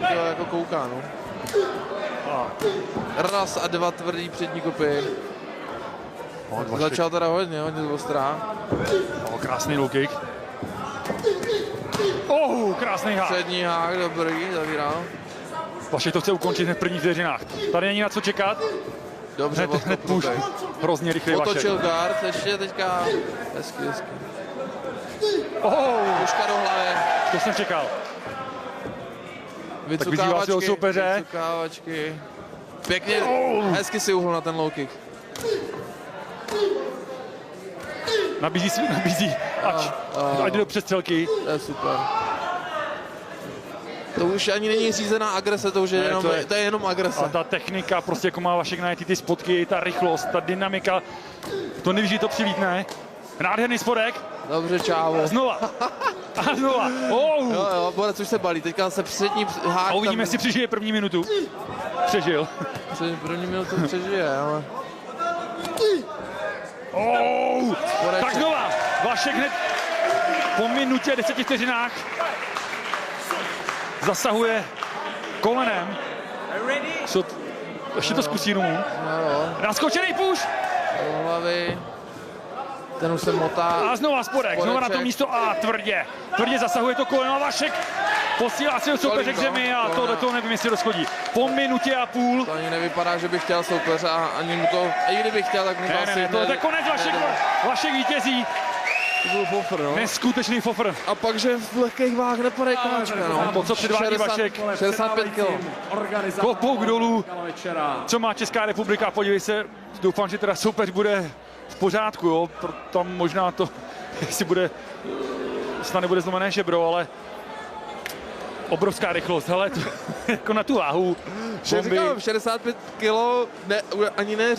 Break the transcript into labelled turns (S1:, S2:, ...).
S1: To jako kouká, no. Raz a dva tvrdý přední kopy. Začal teda hodně ostrá.
S2: Krásný low kick. Krásný hák.
S1: Přední hák, dobrý, zavíral.
S2: Vašek to chce ukončit hned v prvních vteřinách. Tady není na co čekat.
S1: Dobře,
S2: hned push. Hrozně rychlý Vašek.
S1: Otočil guard, ještě teďka. Hezky. Puška do hlavy.
S2: To jsem čekal.
S1: Vycukávačky,
S2: tak vyzývá svého soupeře.
S1: Vycukávačky. Pěkně, hezky si uhl na ten low kick.
S2: Nabízí, ať jde do přestřelky.
S1: To je super. To už ani není řízená agrese, to už je to je jenom agrese.
S2: A ta technika, prostě jako má Vašek na ty spotky, ta rychlost, ta dynamika, to nevíš, že to přilítne. Nádherný spodek.
S1: Dobře, čávo.
S2: Znova. A znova.
S1: Jo, borec už se balí, teďka se přední hák.
S2: A uvidíme, jestli přežije první minutu. Přežil.
S1: První minutu přežije, ale...
S2: Tak znova. Vašek hned po minutě 10 vteřinách zasahuje kolenem. Ještě to zkusí Rumu. Naskočený push.
S1: Do hlavy. Ten už se motá.
S2: A znova spodek, znova na to místo a tvrdě zasahuje to koleno a Vašek posílá si soupeře k zemi a tohleto nevím, jestli rozchodí. Po minutě a půl.
S1: To ani nevypadá, že by chtěl soupeře a ani mu to, i kdyby chtěl, tak mu to asi...
S2: to je konec, Vašek vítězí.
S1: To byl fofr, no.
S2: Neskutečný fofr.
S1: A pak, že v lehkých váh nepadají káčka, no.
S2: To, co předvádí Vašek.
S1: 65 kg.
S2: Klobouk dolů. Co má Česká republika, podívej se, doufám, že teda soupeř bude v pořádku, jo. Tam možná to, jestli bude, snad nebude zlomené žebro, ale obrovská rychlost, hele, jako na tu váhu.
S1: Říkám, 65 kg, ani ne